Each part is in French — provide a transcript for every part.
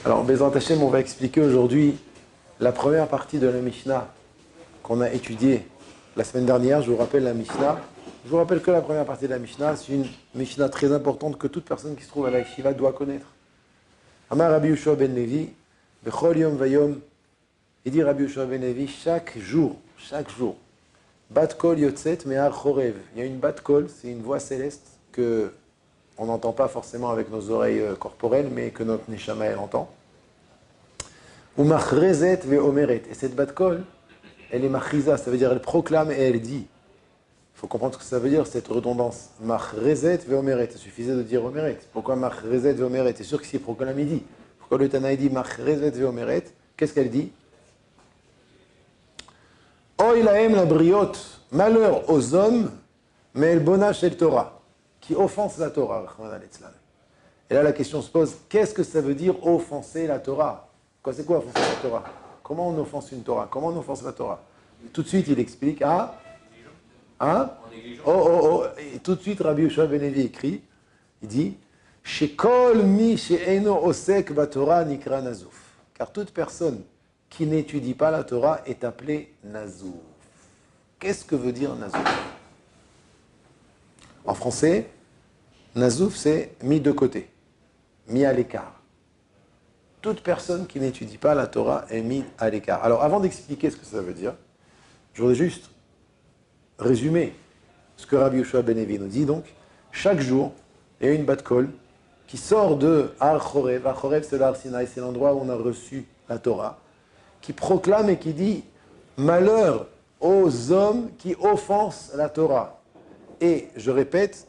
Alors, Bezrat Hashem, on va expliquer aujourd'hui la première partie de la Mishnah qu'on a étudiée la semaine dernière. Je vous rappelle la Mishnah. Je vous rappelle que la première partie de la Mishnah, c'est une Mishnah très importante que toute personne qui se trouve à la Yeshiva doit connaître. Amar Rabbi Yehoshua ben Levi, Bechol Yom Vayom, il dit Rabbi Yehoshua ben Levi, chaque jour, Bat Kol Yotzet Me'ar Chorev. Il y a une Bat Kol, c'est une voix céleste que on n'entend pas forcément avec nos oreilles corporelles, mais que notre Neshama elle entend. Ou Machrezet Ve'omeret. Et cette Bat Kol, elle est Machriza, ça veut dire elle proclame et elle dit. Il faut comprendre ce que ça veut dire, cette redondance. Machrezet Ve'omeret. Il suffisait de dire Omeret. Pourquoi Machrezet Ve'omeret? C'est sûr que si proclame, il dit. Pourquoi le Tanaï dit Machrezet Ve'omeret? Qu'est-ce qu'elle dit? Oy lahem la briot, malheur aux hommes, mais el bona shel Torah, qui offense la Torah. Et là, la question se pose, qu'est-ce que ça veut dire offenser la Torah? C'est quoi offenser la Torah? Comment on offense une Torah? Comment on offense la Torah? Tout de suite, il explique, Et tout de suite, Rabbi Yehoshua ben Levi écrit, il dit, Shekol mi she'eno osek baTorah nikra nazouf. Car toute personne qui n'étudie pas la Torah est appelée nazouf. Qu'est-ce que veut dire nazouf? En français, nazouf, c'est mis de côté, mis à l'écart. Toute personne qui n'étudie pas la Torah est mise à l'écart. Alors, avant d'expliquer ce que ça veut dire, je voudrais juste résumer ce que Rabbi Yehoshua ben Levi nous dit. Donc, chaque jour, il y a une Bat Kol qui sort de Har Chorev. Har Chorev, c'est l'Ar Sinaï, c'est l'endroit où on a reçu la Torah, qui proclame et qui dit « Malheur aux hommes qui offensent la Torah ». Et, je répète,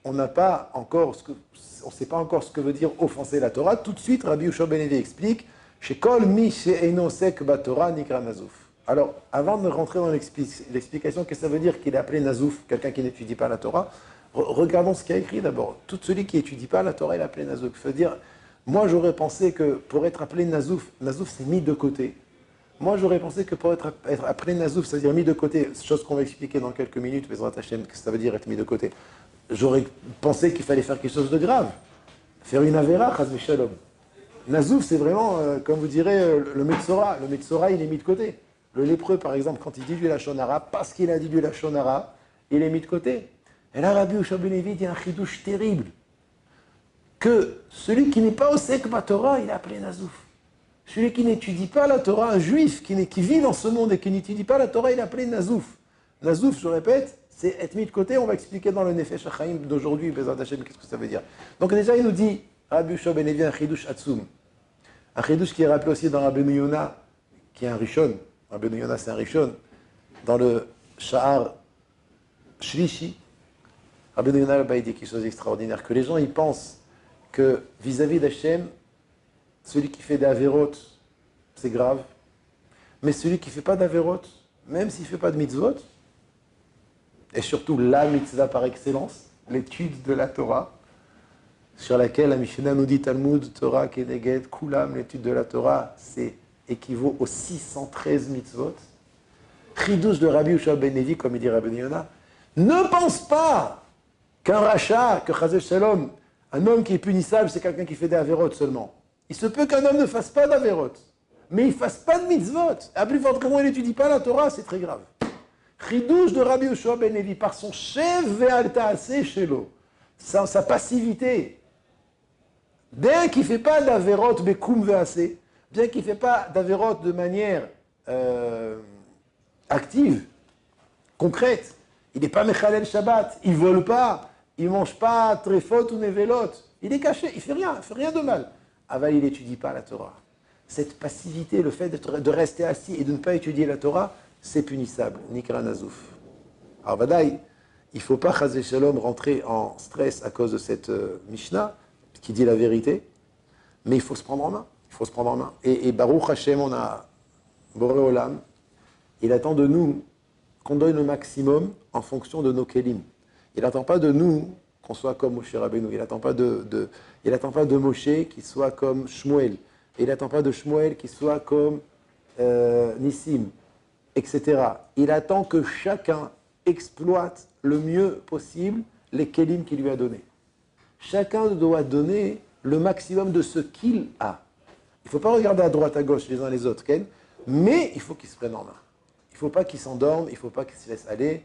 on ne sait pas encore ce que veut dire offenser la Torah. Tout de suite, Rabbi Yehoshua ben Levi explique « Shekol mi she'eino osek baTorah nikra nazouf ». Alors, avant de rentrer dans l'explication, qu'est-ce que ça veut dire qu'il est appelé nazouf, quelqu'un qui n'étudie pas la Torah? Regardons ce qu'il y a écrit d'abord. Tout celui qui n'étudie pas la Torah, il est appelé nazouf. Ça veut dire, moi j'aurais pensé que pour être appelé nazouf, nazouf c'est mis de côté. Moi j'aurais pensé que pour être appelé nazouf, c'est-à-dire mis de côté, chose qu'on va expliquer dans quelques minutes, Bezrat Hashem, que ça veut dire être mis de côté. J'aurais pensé qu'il fallait faire quelque chose de grave. Faire une avéra, chas v'shalom. Nazouf, c'est vraiment, comme vous direz, le Metzora. Le Metzora, il est mis de côté. Le lépreux, par exemple, quand il dit du Lachon Hara, parce qu'il a dit du Lachon Hara, il est mis de côté. Et là, Rabbi Yehoshua ben Levi dit un chidouche terrible. Que celui qui n'est pas au sek Torah, il est appelé nazouf. Celui qui n'étudie pas la Torah, un juif qui vit dans ce monde et qui n'étudie pas la Torah, il est appelé nazouf. Nazouf, je répète, c'est être mis de côté. On va expliquer dans le Nefesh HaChaim d'aujourd'hui, Bezrat Hashem, qu'est-ce que ça veut dire. Donc déjà, il nous dit, Rabbi Yehoshua ben Levi, un chidouche atzum. Un chidouche qui est rappelé aussi dans Rabbeinu Yonah, qui est un rishon. Rabbeinu Yonah, c'est un rishon. Dans le Sha'ar Shlishi, Rabbeinu Yonah là-bas, il dit quelque chose d'extraordinaire, que les gens, ils pensent que vis-à-vis d'Hachem, celui qui fait des avérotes, c'est grave, mais celui qui ne fait pas d'avérotes, même s'il ne fait pas de mitzvot, et surtout la mitzvah par excellence, l'étude de la Torah, sur laquelle la Mishnah nous dit Talmud, Torah, Keneged, Kulam, l'étude de la Torah, c'est équivaut aux 613 mitzvot. Chidouche de Rabbi Yehoshua ben Levi, comme il dit Rabbeinu Yonah, ne pense pas qu'un rachat, que chas v'shalom, un homme qui est punissable, c'est quelqu'un qui fait des avérotes seulement. Il se peut qu'un homme ne fasse pas d'avérotes, mais il ne fasse pas de mitzvot. À plus forte raison, il n'étudie pas la Torah, c'est très grave. Chidouche de Rabbi Yehoshua ben Levi, par son chef ve'al ta'aseh shelo, sa passivité, bien qu'il ne fait pas d'avérotes bekoum ve'aseh, bien qu'il ne fait pas d'avérotes de manière active, concrète, il n'est pas Mechalel Shabbat, il ne vole pas, il ne mange pas tréfot ou nevelot, il est caché, il ne fait rien de mal. Aval, il n'étudie pas la Torah. Cette passivité, le fait de rester assis et de ne pas étudier la Torah, c'est punissable. Nikra nazouf. Alors, Vadaï, il ne faut pas, chas v'shalom, rentrer en stress à cause de cette Mishnah, qui dit la vérité, mais il faut se prendre en main. Il faut se prendre en main. Et Baruch Hashem, on a Boré Olam, il attend de nous qu'on donne le maximum en fonction de nos kelim. Il n'attend pas de nous qu'on soit comme Moshe Rabbeinu. Il n'attend pas de Moshe qui soit comme Shmuel. Il n'attend pas de Shmuel qui soit comme Nissim, etc. Il attend que chacun exploite le mieux possible les kelim qu'il lui a donnés. Chacun doit donner le maximum de ce qu'il a. Il ne faut pas regarder à droite, à gauche, les uns les autres, Ken, mais il faut qu'ils se prennent en main. Il ne faut pas qu'ils s'endorment, il ne faut pas qu'ils se laissent aller.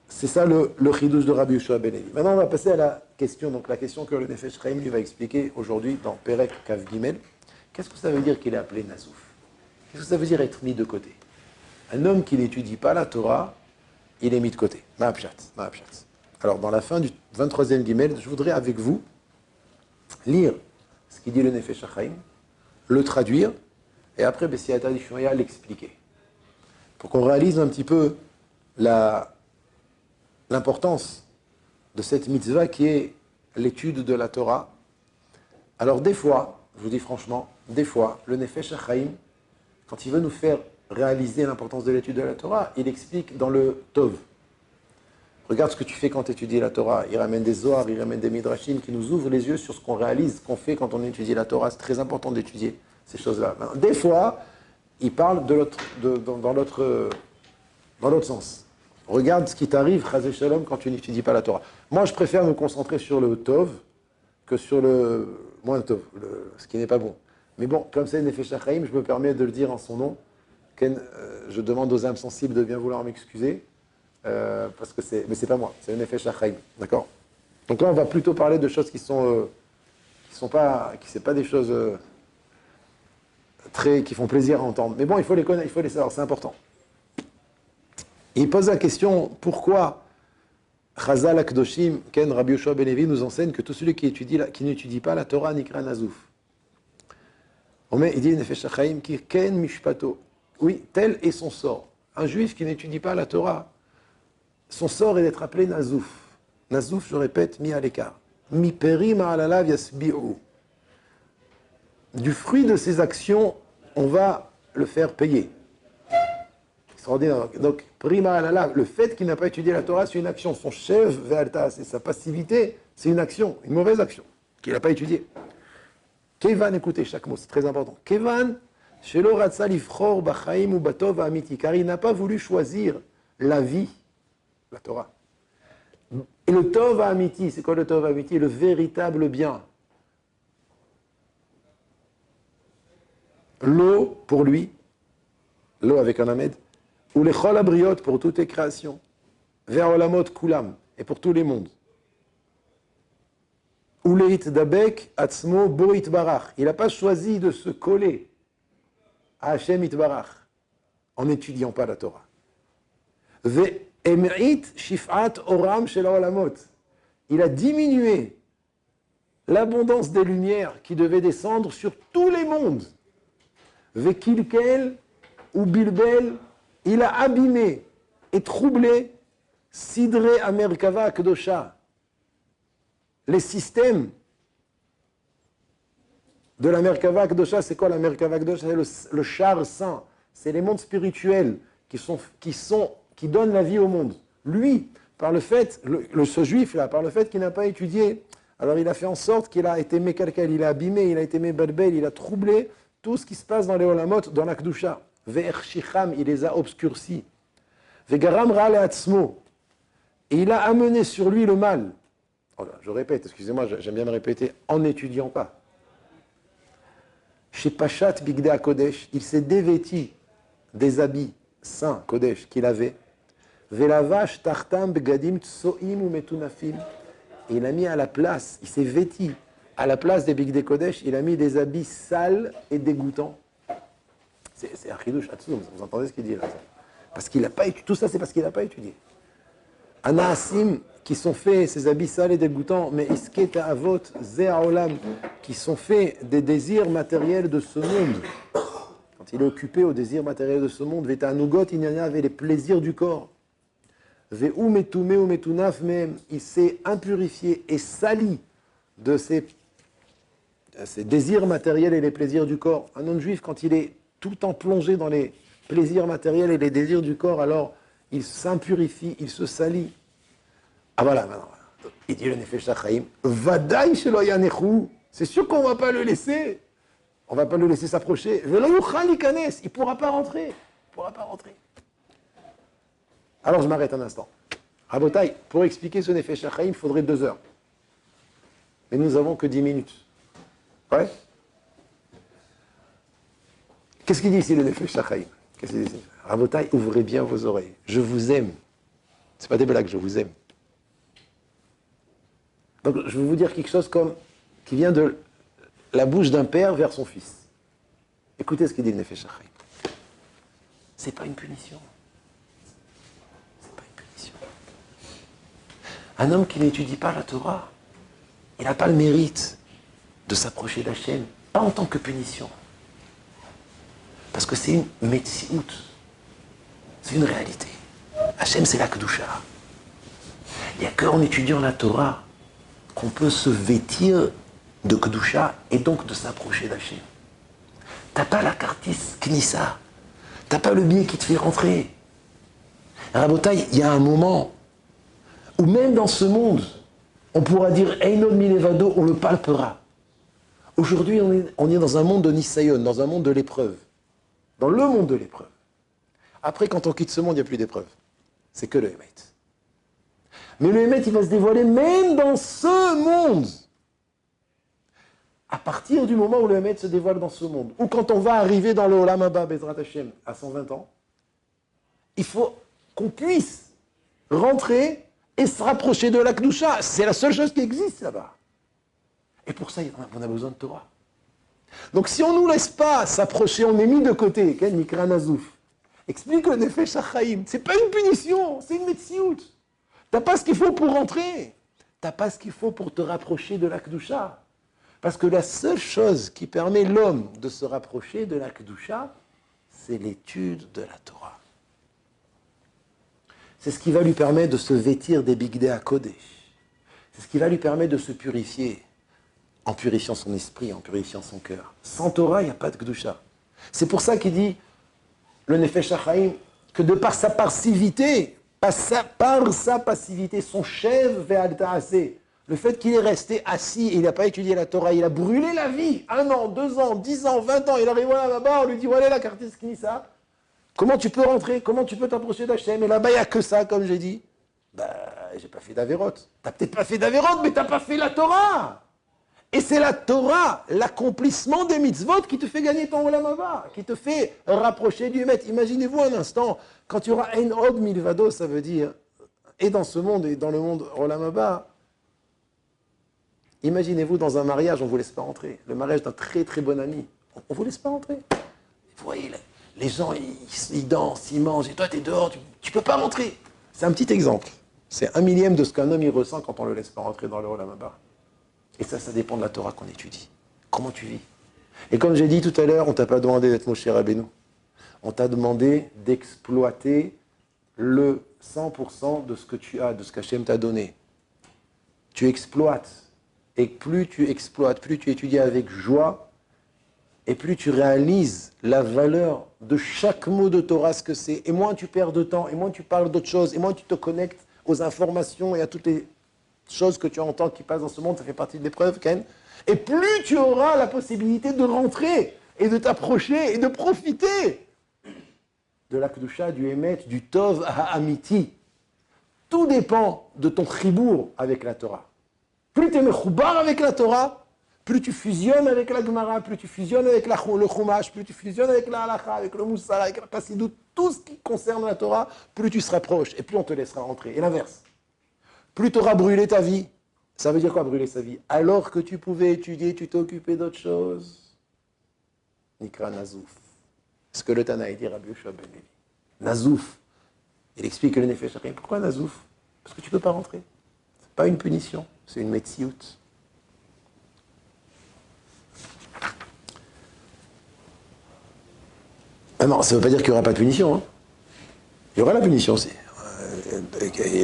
C'est ça le chidouche de Rabbi Yoshua ben Levi. Maintenant, on va passer à la question, donc la question que le Nefesh Chaim lui va expliquer aujourd'hui dans Perek Kav Gimel. Qu'est-ce que ça veut dire qu'il est appelé Nazouf? Qu'est-ce que ça veut dire être mis de côté? Un homme qui n'étudie pas la Torah, il est mis de côté. Ma'apshat. Alors, dans la fin du 23e Gimel, je voudrais avec vous lire ce qu'il dit le Nefesh Chaim, le traduire, et après, Bessiata Dishmoya, l'expliquer. Pour qu'on réalise un petit peu l'importance de cette mitzvah qui est l'étude de la Torah. Alors des fois, je vous dis franchement, des fois, le Nefesh Chaim, quand il veut nous faire réaliser l'importance de l'étude de la Torah, il explique dans le Tov. Regarde ce que tu fais quand tu étudies la Torah. Il ramène des Zohar, il ramène des Midrashim qui nous ouvrent les yeux sur ce qu'on réalise, ce qu'on fait quand on étudie la Torah. C'est très important d'étudier ces choses-là. Des fois, il parle dans l'autre sens. Regarde ce qui t'arrive, Chazé Shalom, quand tu n'étudies pas la Torah. Moi, je préfère me concentrer sur le Tov que sur le moins Tov, ce qui n'est pas bon. Mais bon, comme c'est Nefesh Chaim, je me permets de le dire en son nom. Je demande aux âmes sensibles de bien vouloir m'excuser, parce que mais c'est pas moi, c'est le Nefesh Chaim, d'accord? Donc là, on va plutôt parler de choses qui sont pas des choses qui font plaisir à entendre. Mais bon, il faut les connaître, il faut les savoir, c'est important. Et il pose la question, pourquoi Chazal Akdoshim, Ken Rabbi Yoshua ben Levi nous enseigne que tout celui qui n'étudie pas la Torah nikra nazouf. Il dit Nefesh Chaim ki ken mishpato. Oui, tel est son sort. Un juif qui n'étudie pas la Torah, son sort est d'être appelé nazouf. Nazouf, je répète, mis à l'écart. Mi peri ma'alalav yasbi'u. Du fruit de ses actions, on va le faire payer. Donc, prima alala, le fait qu'il n'a pas étudié la Torah, c'est une action. Son chef, ve'alta, c'est sa passivité, c'est une action, une mauvaise action, qu'il n'a pas étudiée. Kevan, écoutez chaque mot, c'est très important. Kevan, shelo ratsa livchor b'chaim u batov ha'amiti, car il n'a pas voulu choisir la vie, la Torah. Et le tov ha'amiti, c'est quoi le tov ha'amiti? Le véritable bien. L'eau, pour lui, l'eau avec un amed, ou les chol abriot pour toutes les créations, vers olamot kulam, et pour tous les mondes. Ou leit dabek atzmo bo itbarach. Il n'a pas choisi de se coller à Hashem itbarach en n'étudiant pas la Torah. Ve emrit shifat oram shel olamot. Il a diminué l'abondance des lumières qui devaient descendre sur tous les mondes. Ve kilkel ou bilbel. Il a abîmé et troublé Sidre Amerkava Akdosha, les systèmes de la Merkava Akdosha. C'est quoi la Merkava Akdosha? C'est le char saint, c'est les mondes spirituels qui donnent la vie au monde. Lui, par le fait, ce juif-là, par le fait qu'il n'a pas étudié, alors il a fait en sorte qu'il a été mékalkel, il a abîmé, il a été mébalbel, il a troublé tout ce qui se passe dans les Olamot, dans la Kdusha. Ve'erchicham, il les a obscurcis. Ve'garam ra'ale atzmo. Et il a amené sur lui le mal. Oh là, je répète, excusez-moi, j'aime bien me répéter, en n'étudiant pas. Chez Pachat Bigdea Kodesh, il s'est dévêti des habits saints, Kodesh, qu'il avait. Ve'lavash tartam begadim tsoim ou metunafim. Et il a mis à la place, il s'est vêti, à la place des Bigdea Kodesh, il a mis des habits sales et dégoûtants. C'est un chidouche atzum, vous entendez ce qu'il dit là? Parce qu'il n'a pas étudié. Tout ça, c'est parce qu'il n'a pas étudié. Anaasim, qui sont faits, ces habits sales et dégoûtants, mais isketa avot, ze'aolam, qui sont faits des désirs matériels de ce monde. Quand il est occupé aux désirs matériels de ce monde, veta anugot, il y en avait les plaisirs du corps. Ve'u metume ou metunaf, même, il s'est impurifié et sali de ces désirs matériels et les plaisirs du corps. Un homme juif, quand il est tout le temps plongé dans les plaisirs matériels et les désirs du corps, alors il s'impurifie, il se salit. Ah voilà, maintenant, il dit le Nefesh Chaim, Vadaï shelo yanechu, c'est sûr qu'on ne va pas le laisser, on ne va pas le laisser s'approcher, Velo yuchal ikanes, il ne pourra pas rentrer, Alors je m'arrête un instant. Rabotai, pour expliquer ce Nefesh Chaim, il faudrait 2 heures. Mais nous n'avons que 10 minutes. Ouais? Qu'est-ce qu'il dit ici le Nefesh HaChaim? Qu'est-ce qu'il dit ici? Rabotai, ouvrez bien vos oreilles. Je vous aime. C'est pas des blagues, je vous aime. Donc je vais vous dire quelque chose comme qui vient de la bouche d'un père vers son fils. Écoutez ce qu'il dit le Nefesh HaChaim. C'est pas une punition. C'est pas une punition. Un homme qui n'étudie pas la Torah, il n'a pas le mérite de s'approcher d'Hachem, pas en tant que punition. Parce que c'est une metsiout. C'est une réalité. Hachem, c'est la Kedusha. Il n'y a qu'en étudiant la Torah qu'on peut se vêtir de Kedusha et donc de s'approcher d'Hachem. T'as pas la kartis Knissa. T'as pas le billet qui te fait rentrer. Rabotai, il y a un moment où même dans ce monde, on pourra dire Einod Milevado, on le palpera. Aujourd'hui, on est dans un monde de Nisayon, dans un monde de l'épreuve. Dans le monde de l'épreuve. Après, quand on quitte ce monde, il n'y a plus d'épreuve. C'est que le Hémet. Mais le Hémet, il va se dévoiler même dans ce monde. À partir du moment où le Hémet se dévoile dans ce monde, ou quand on va arriver dans le Olam Haba, Bezrat Hashem, à 120 ans, il faut qu'on puisse rentrer et se rapprocher de la Kedusha. C'est la seule chose qui existe là-bas. Et pour ça, on a besoin de Torah. Donc si on ne nous laisse pas s'approcher, on est mis de côté. Nikra Nazouf. Explique le Nefesh HaChaim. C'est pas une punition, c'est une metsiout. T'as pas ce qu'il faut pour rentrer. T'as pas ce qu'il faut pour te rapprocher de la Kedusha. Parce que la seule chose qui permet l'homme de se rapprocher de la Kedusha, c'est l'étude de la Torah. C'est ce qui va lui permettre de se vêtir des Bigdei HaKodesh. C'est ce qui va lui permettre de se purifier, en purifiant son esprit, en purifiant son cœur. Sans Torah, il n'y a pas de Kedusha. C'est pour ça qu'il dit, le Nefesh HaChaim, que de par sa passivité, son chef ve'al-ta'aseh, le fait qu'il est resté assis et il n'a pas étudié la Torah, il a brûlé la vie, 1 an, 2 ans, 10 ans, 20 ans, il arrive là-bas, on lui dit, voilà la carte Knissa. Comment tu peux rentrer? Comment tu peux t'approcher d'Hachem? Et là-bas, il n'y a que ça, comme j'ai dit. J'ai pas fait d'Avérote. T'as peut-être pas fait d'Avérote, mais t'as pas fait la Torah. Et c'est la Torah, l'accomplissement des mitzvot qui te fait gagner ton Olam Haba, qui te fait rapprocher du Hémet. Imaginez-vous un instant, quand il y aura Ein Od Milvado, ça veut dire, et dans ce monde, et dans le monde Olam Haba, imaginez-vous dans un mariage, on ne vous laisse pas rentrer. Le mariage d'un très très bon ami, on ne vous laisse pas rentrer. Vous voyez, les gens, ils dansent, ils mangent, et toi, tu es dehors, tu ne peux pas rentrer. C'est un petit exemple. C'est 1/1000 de ce qu'un homme il ressent quand on ne le laisse pas rentrer dans le Olam Haba. Et ça dépend de la Torah qu'on étudie. Comment tu vis? Et comme j'ai dit tout à l'heure, on ne t'a pas demandé d'être Moshe Rabbeinu. On t'a demandé d'exploiter le 100% de ce que tu as, de ce qu'Hachem t'a donné. Tu exploites. Et plus tu exploites, plus tu étudies avec joie, et plus tu réalises la valeur de chaque mot de Torah, ce que c'est. Et moins tu perds de temps, et moins tu parles d'autres choses, et moins tu te connectes aux informations et à toutes les choses que tu entends qui passent dans ce monde, ça fait partie de l'épreuve, Ken. Et plus tu auras la possibilité de rentrer, et de t'approcher, et de profiter de la Kedusha, du Hémet, du Tov Ha'amiti. Tout dépend de ton chibour avec la Torah. Plus tu es mechoubar avec la Torah, plus tu fusionnes avec la Gemara, plus tu fusionnes avec le Chumash, plus tu fusionnes avec la Halacha, avec le Moussala, avec la Chassidut, tout ce qui concerne la Torah, plus tu se rapproches et plus on te laissera rentrer. Et l'inverse. Plus tu auras brûlé ta vie. Ça veut dire quoi, brûler sa vie? Alors que tu pouvais étudier, tu t'es occupé d'autres choses. Nikra Nazouf. Ce que le Tanaï dit Rabbi Yoshua ben Levi. Nazouf. Il explique le Nefesh HaChaim. Pourquoi Nazouf? Parce que tu ne peux pas rentrer. Ce n'est pas une punition, c'est une metsiout. Ah non, ça ne veut pas dire qu'il n'y aura pas de punition. Hein. Il y aura la punition aussi.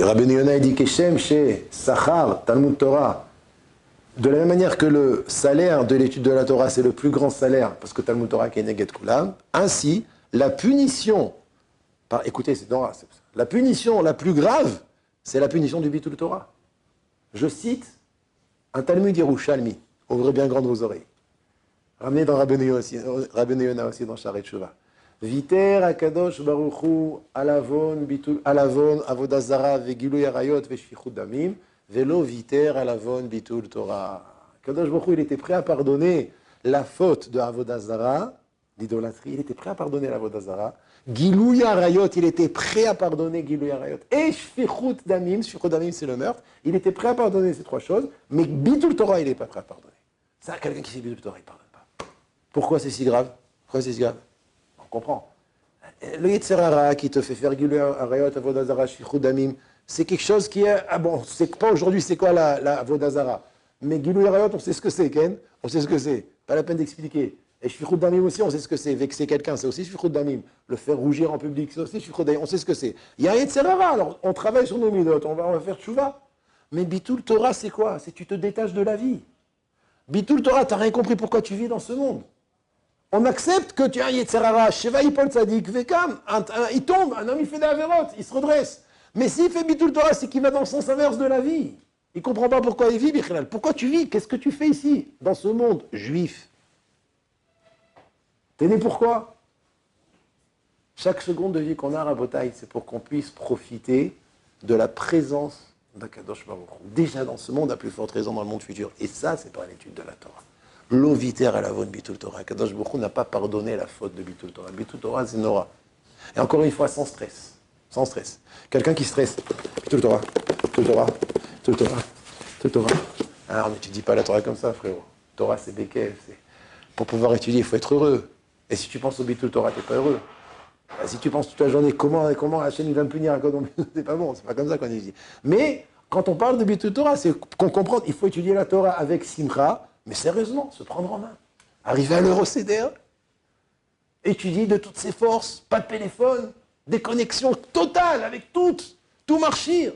Rabbi Yonah dit Keshem chez Sachar, Talmud Torah. De la même manière que le salaire de l'étude de la Torah, c'est le plus grand salaire, parce que Talmud Torah est Neged Kulam, ainsi, la punition, écoutez, la punition la plus grave, c'est la punition du Bitul Torah. Je cite un Talmud Yerushalmi, ouvrez bien grand vos oreilles. Ramenez dans Rabbi Yonah aussi dans Sharet Shuvah. Viter akadosh baruchu alavon avodah zara vegilui arayot veshfichut damim velo viter alavon bitul Torah. Kadosh baruchu il était prêt à pardonner la faute de avodah zara l'idolâtrie, il était prêt à pardonner la Vodazara. Gilou Arayot, il était prêt à pardonner Gilou Arayot. Et Shfichut Damim c'est le meurtre, il était prêt à pardonner ces trois choses, mais Bitul Torah, il n'est pas prêt à pardonner. Ça, quelqu'un qui fait Bitul Torah, il ne pardonne pas. Pourquoi c'est si grave? Pourquoi c'est si grave? On comprend. Le Yetzerara qui te fait faire Gilou Arayot, Vodazara, Shfichut Damim, c'est quelque chose qui est... Ah bon, c'est pas aujourd'hui, c'est quoi la Vodazara? Mais Gilou Arayot, on sait ce que c'est, Ken? On sait ce que c'est. Pas la peine d'expliquer. Et Shfichut Damim aussi, on sait ce que c'est. Vexer quelqu'un, c'est aussi Shfichut Damim. Le faire rougir en public, c'est aussi Shfichut Damim. On sait ce que c'est. Il y a Yetzerara, alors on travaille sur nos midot, on va faire tchouva. Mais Bitul Torah, c'est quoi? C'est tu te détaches de la vie. Bitul Torah, tu n'as rien compris pourquoi tu vis dans ce monde. On accepte que tu as un Yetzerara, Sheva Yipol Tzadik, Vekam, il tombe, un homme il fait des avérotes, il se redresse. Mais s'il fait Bitul Torah, c'est qu'il va dans le sens inverse de la vie. Il ne comprend pas pourquoi il vit, Bichlal. Pourquoi tu vis? Qu'est-ce que tu fais ici, dans ce monde juif? T'es né pourquoi? Chaque seconde de vie qu'on a à Rabotaï, c'est pour qu'on puisse profiter de la présence d'Akadosh Baruch Hu. Déjà dans ce monde, à plus forte raison dans le monde futur. Et ça, c'est par l'étude de la Torah. L'oviter à la von Bitul Torah. Akadosh Baruch Hu n'a pas pardonné la faute de Bitul Torah. Bitul Torah, c'est Nora. Et encore une fois, sans stress. Sans stress. Quelqu'un qui stresse. Bitul Torah. Bitul Torah. Bitul Torah. Bitul Torah. Alors, mais tu dis pas la Torah comme ça, frérot. Torah, c'est Bekev. Pour pouvoir étudier, il faut être heureux. Et si tu penses au Bitul Torah, tu n'es pas heureux. Si tu penses toute la journée comment Hachem va me punir, c'est pas bon, c'est pas comme ça qu'on dit. Mais quand on parle de Bitul Torah, c'est qu'on comprend qu'il faut étudier la Torah avec Simcha, mais sérieusement, se prendre en main. Arriver à l'Eurocéder, étudier de toutes ses forces, pas de téléphone, déconnexion totale avec tout marchir.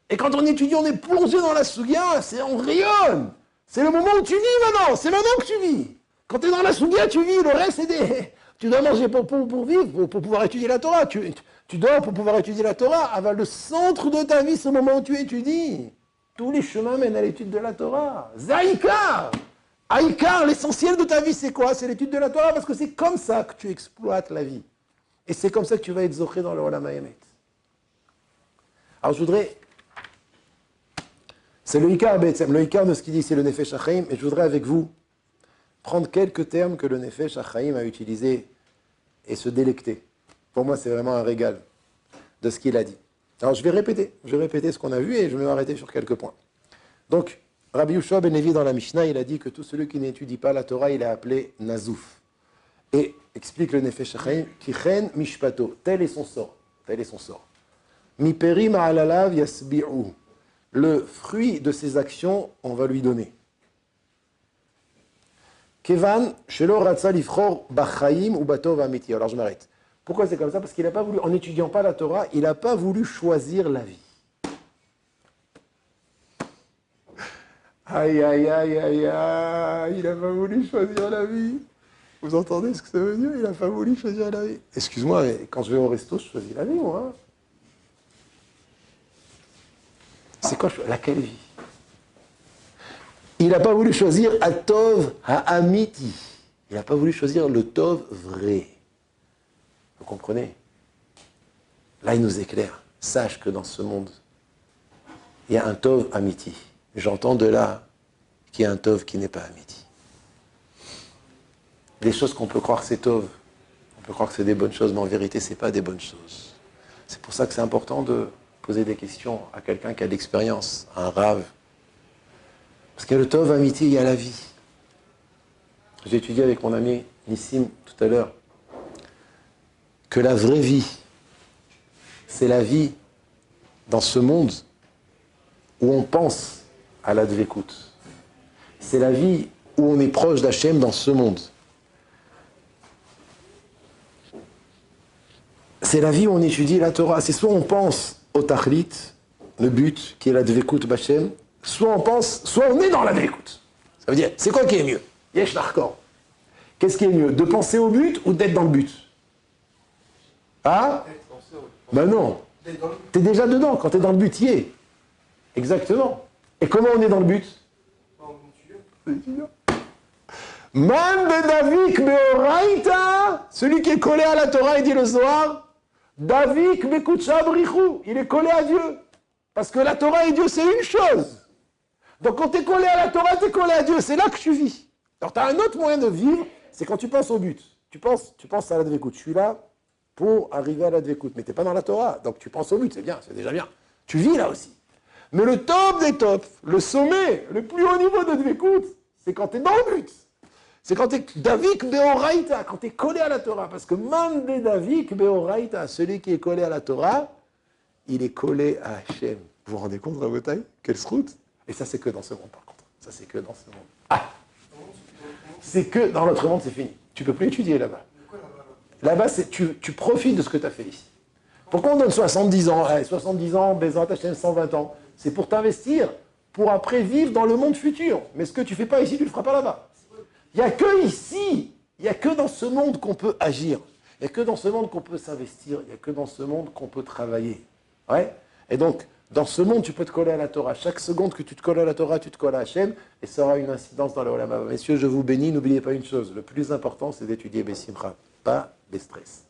Et quand on étudie, on est plongé dans la Sugia, on rayonne. C'est le moment où tu vis maintenant, c'est maintenant que tu vis. Quand tu es dans la Sugia, tu vis, le reste c'est des... Tu dois manger pour vivre, pour pouvoir étudier la Torah. Tu dors pour pouvoir étudier la Torah. Le centre de ta vie, c'est le moment où tu étudies. Tous les chemins mènent à l'étude de la Torah. Zaïkar! Aïkar, l'essentiel de ta vie, c'est quoi? C'est l'étude de la Torah, parce que c'est comme ça que tu exploites la vie. Et c'est comme ça que tu vas être zoché dans le Olam HaEmet. Alors je voudrais... C'est le Ikar, le Ikar de ce qu'il dit, c'est le Nefesh HaChaim, et je voudrais avec vous prendre quelques termes que le Nefesh HaChaim a utilisés et se délecter. Pour moi, c'est vraiment un régal de ce qu'il a dit. Alors, je vais répéter ce qu'on a vu et je vais m'arrêter sur quelques points. Donc, Rabbi Yoshua ben Levi dans la Mishnah, il a dit que tout celui qui n'étudie pas la Torah, il est appelé Nazouf. Et explique le Nefesh HaChaim, Kichen Mishpato, tel est son sort. Mi perim ha'alalav yasbi'u. Le fruit de ses actions, on va lui donner. Kevan, shelo ratza lifchor b'chaim ou batov amiti. Alors je m'arrête. Pourquoi c'est comme ça? Parce qu'il n'a pas voulu, en n'étudiant pas la Torah, il n'a pas voulu choisir la vie. Aïe, aïe, aïe, aïe, aïe, il n'a pas voulu choisir la vie. Vous entendez ce que ça veut dire? Il n'a pas voulu choisir la vie. Excuse-moi, mais quand je vais au resto, je choisis la vie, moi. C'est quoi laquelle vie? Il n'a pas voulu choisir Atov Ha'amiti. Il n'a pas voulu choisir le Tov vrai. Vous comprenez? Là, il nous éclaire. Sache que dans ce monde, il y a un Tov Amiti. J'entends de là qu'il y a un Tov qui n'est pas Amiti. Les choses qu'on peut croire c'est Tov, on peut croire que c'est des bonnes choses, mais en vérité, ce n'est pas des bonnes choses. C'est pour ça que c'est important de poser des questions à quelqu'un qui a de l'expérience, à un rave. Parce que le Tov Amiti, il y a la vie. J'ai étudié avec mon ami Nissim tout à l'heure que la vraie vie, c'est la vie dans ce monde où on pense à la Dvekout. C'est la vie où on est proche d'Hachem dans ce monde. C'est la vie où on étudie la Torah. C'est soit on pense au Tachlit, le but, qui est la Dvekout B'Hachem, soit on pense, soit on est dans la Dvekout. Ça veut dire, c'est quoi qui est mieux? Yesh Narkor. Qu'est-ce qui est mieux? De penser au but ou d'être dans le but? Ah? Ben non. T'es déjà dedans. Quand t'es dans le but, y est. Exactement. Et comment on est dans le but? Man bedavik beoraita, celui qui est collé à la Torah, il dit le soir, Davik bekutcha brichou, il est collé à Dieu. Parce que la Torah et Dieu, c'est une chose. Donc quand t'es collé à la Torah, t'es collé à Dieu, c'est là que tu vis. Alors t'as un autre moyen de vivre, c'est quand tu penses au but. penses à la Dvekout. Je suis là pour arriver à la Dvekout. Mais tu n'es pas dans la Torah. Donc tu penses au but, c'est bien, c'est déjà bien. Tu vis là aussi. Mais le top des tops, le sommet, le plus haut niveau de Dvekout, c'est quand tu es dans le but. C'est quand tu es Davik Beoraita, quand tu es collé à la Torah. Parce que même des Davik Beoraita, celui qui est collé à la Torah, il est collé à Hachem. Vous vous rendez compte, Rabotai? Quelle route? Et ça, c'est que dans ce monde, par contre. Ça, c'est que dans ce monde. Ah! C'est que dans notre monde, c'est fini. Tu ne peux plus étudier là-bas. Là-bas, tu profites de ce que tu as fait ici. Pourquoi on donne 70 ans? 70 ans, Bezrat Hachem, 120 ans. C'est pour t'investir, pour après vivre dans le monde futur. Mais ce que tu ne fais pas ici, tu ne le feras pas là-bas. Il n'y a que ici, il n'y a que dans ce monde qu'on peut agir. Il n'y a que dans ce monde qu'on peut s'investir. Il n'y a que dans ce monde qu'on peut travailler. Ouais? Et donc, dans ce monde, tu peux te coller à la Torah. Chaque seconde que tu te colles à la Torah, tu te colles à Hachem, et ça aura une incidence dans le Olam Haba. Messieurs, je vous bénis, n'oubliez pas une chose. Le plus important, c'est d'étudier Bessimcha, pas des stress.